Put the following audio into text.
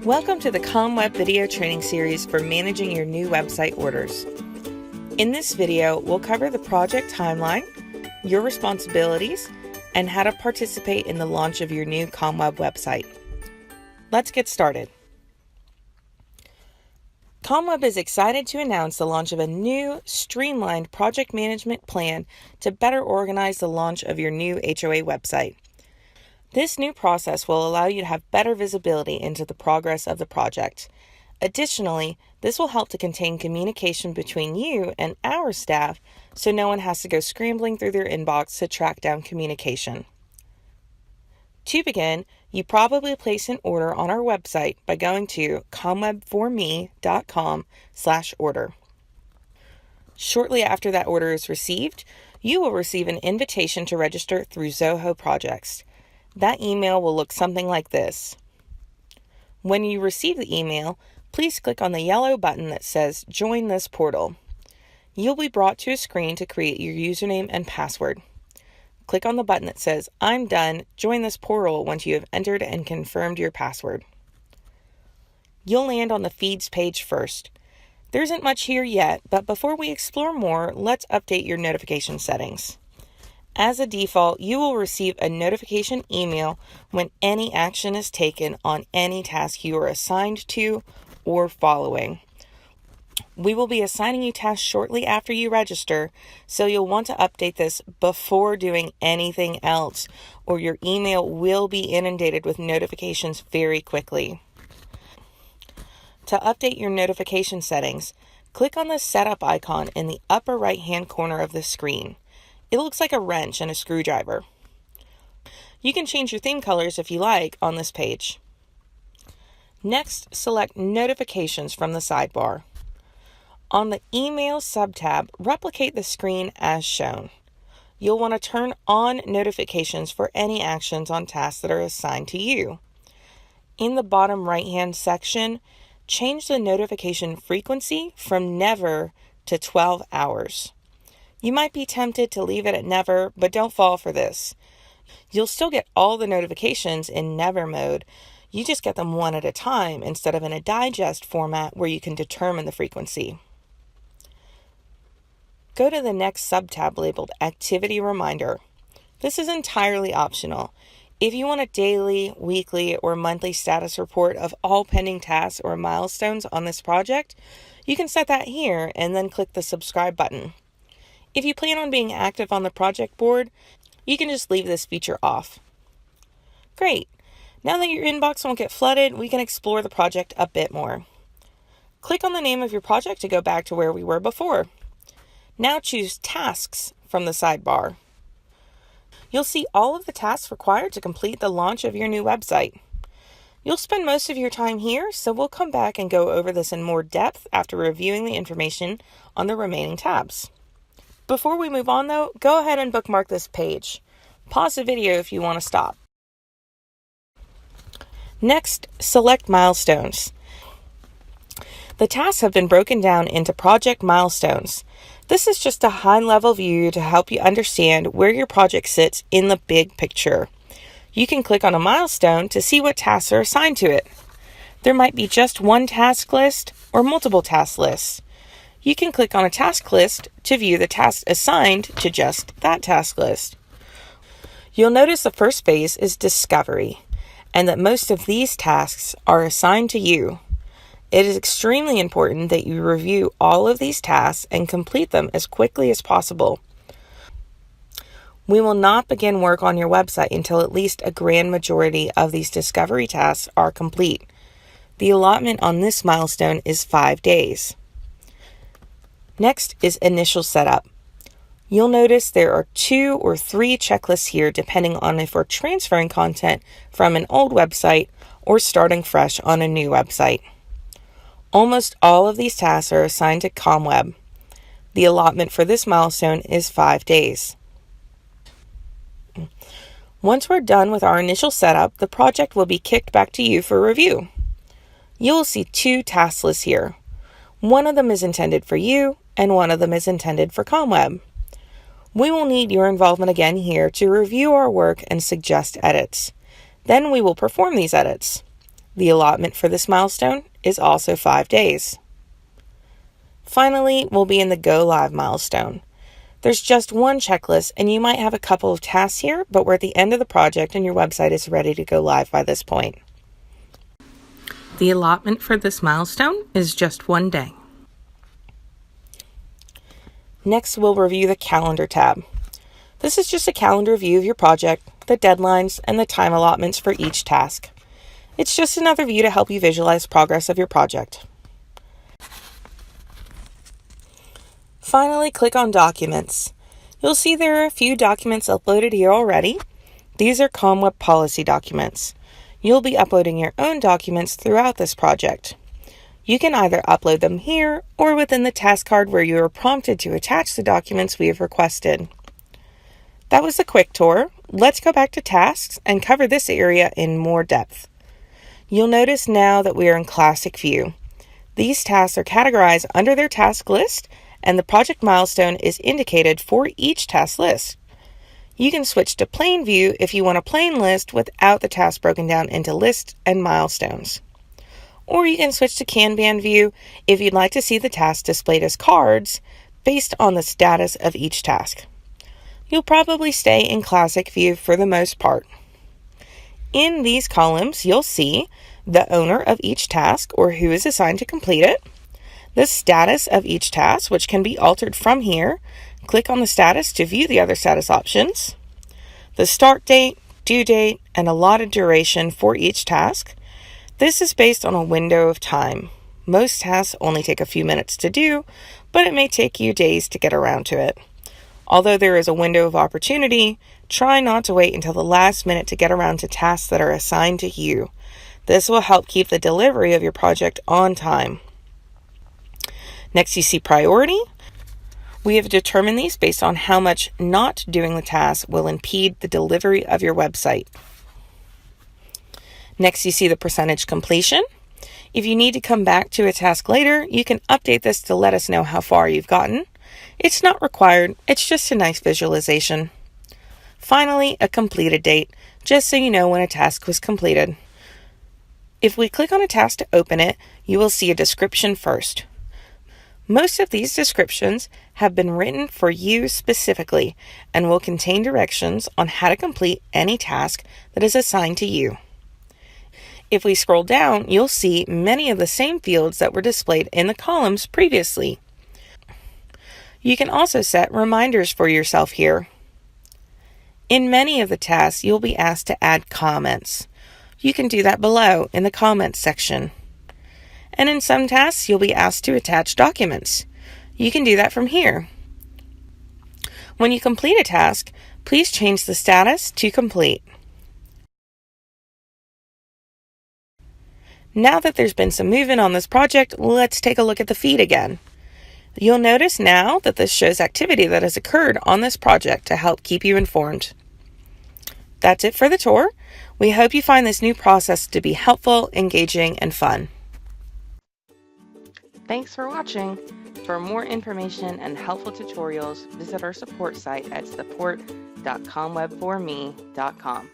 Welcome to the ComWeb video training series for managing your new website orders. In this video, we'll cover the project timeline, your responsibilities, and how to participate in the launch of your new ComWeb website. Let's get started. ComWeb is excited to announce the launch of a new, streamlined project management plan to better organize the launch of your new HOA website. This new process will allow you to have better visibility into the progress of the project. Additionally, this will help to contain communication between you and our staff so no one has to go scrambling through their inbox to track down communication. To begin, you probably place an order on our website by going to comwebforme.com/order. Shortly after that order is received, you will receive an invitation to register through Zoho Projects. That email will look something like this. When you receive the email, please click on the yellow button that says Join this portal. You'll be brought to a screen to create your username and password. Click on the button that says I'm done, join this portal once you have entered and confirmed your password. You'll land on the feeds page first. There isn't much here yet, but before we explore more, let's update your notification settings. As a default, you will receive a notification email when any action is taken on any task you are assigned to or following. We will be assigning you tasks shortly after you register, so you'll want to update this before doing anything else, or your email will be inundated with notifications very quickly. To update your notification settings, click on the setup icon in the upper right-hand corner of the screen. It looks like a wrench and a screwdriver. You can change your theme colors if you like on this page. Next, select Notifications from the sidebar. On the Email subtab, replicate the screen as shown. You'll want to turn on notifications for any actions on tasks that are assigned to you. In the bottom right-hand section, change the notification frequency from never to 12 hours. You might be tempted to leave it at never, but don't fall for this. You'll still get all the notifications in never mode. You just get them one at a time instead of in a digest format where you can determine the frequency. Go to the next subtab labeled Activity Reminder. This is entirely optional. If you want a daily, weekly, or monthly status report of all pending tasks or milestones on this project, you can set that here and then click the subscribe button. If you plan on being active on the project board, you can just leave this feature off. Great! Now that your inbox won't get flooded, we can explore the project a bit more. Click on the name of your project to go back to where we were before. Now choose Tasks from the sidebar. You'll see all of the tasks required to complete the launch of your new website. You'll spend most of your time here, so we'll come back and go over this in more depth after reviewing the information on the remaining tabs. Before we move on though, go ahead and bookmark this page. Pause the video if you want to stop. Next, select Milestones. The tasks have been broken down into project milestones. This is just a high-level view to help you understand where your project sits in the big picture. You can click on a milestone to see what tasks are assigned to it. There might be just one task list or multiple task lists. You can click on a task list to view the tasks assigned to just that task list. You'll notice the first phase is discovery, and that most of these tasks are assigned to you. It is extremely important that you review all of these tasks and complete them as quickly as possible. We will not begin work on your website until at least a grand majority of these discovery tasks are complete. The allotment on this milestone is 5 days. Next is initial setup. You'll notice there are 2 or 3 checklists here depending on if we're transferring content from an old website or starting fresh on a new website. Almost all of these tasks are assigned to ComWeb. The allotment for this milestone is 5 days. Once we're done with our initial setup, the project will be kicked back to you for review. You will see 2 task lists here. One of them is intended for you, and one of them is intended for ComWeb. We will need your involvement again here to review our work and suggest edits. Then we will perform these edits. The allotment for this milestone is also 5 days. Finally, we'll be in the Go Live milestone. There's just one checklist, and you might have a couple of tasks here, but we're at the end of the project and your website is ready to go live by this point. The allotment for this milestone is just 1 day. Next, we'll review the Calendar tab. This is just a calendar view of your project, the deadlines, and the time allotments for each task. It's just another view to help you visualize progress of your project. Finally, click on Documents. You'll see there are a few documents uploaded here already. These are CommWeb policy documents. You'll be uploading your own documents throughout this project. You can either upload them here or within the task card where you are prompted to attach the documents we have requested. That was a quick tour. Let's go back to tasks and cover this area in more depth. You'll notice now that we are in Classic View. These tasks are categorized under their task list, and the project milestone is indicated for each task list. You can switch to plain view if you want a plain list without the task broken down into lists and milestones. Or you can switch to Kanban view if you'd like to see the tasks displayed as cards based on the status of each task. You'll probably stay in Classic View for the most part. In these columns, you'll see the owner of each task or who is assigned to complete it, the status of each task, which can be altered from here. Click on the status to view the other status options, the start date, due date, and allotted duration for each task. This is based on a window of time. Most tasks only take a few minutes to do, but it may take you days to get around to it. Although there is a window of opportunity, try not to wait until the last minute to get around to tasks that are assigned to you. This will help keep the delivery of your project on time. Next, you see priority. We have determined these based on how much not doing the task will impede the delivery of your website. Next, you see the percentage completion. If you need to come back to a task later, you can update this to let us know how far you've gotten. It's not required, it's just a nice visualization. Finally, a completed date, just so you know when a task was completed. If we click on a task to open it, you will see a description first. Most of these descriptions have been written for you specifically and will contain directions on how to complete any task that is assigned to you. If we scroll down, you'll see many of the same fields that were displayed in the columns previously. You can also set reminders for yourself here. In many of the tasks, you'll be asked to add comments. You can do that below in the comments section. And in some tasks, you'll be asked to attach documents. You can do that from here. When you complete a task, please change the status to complete. Now that there's been some movement on this project, let's take a look at the feed again. You'll notice now that this shows activity that has occurred on this project to help keep you informed. That's it for the tour. We hope you find this new process to be helpful, engaging, and fun. Thanks for watching. For more information and helpful tutorials, visit our support site at support.commwebforme.com.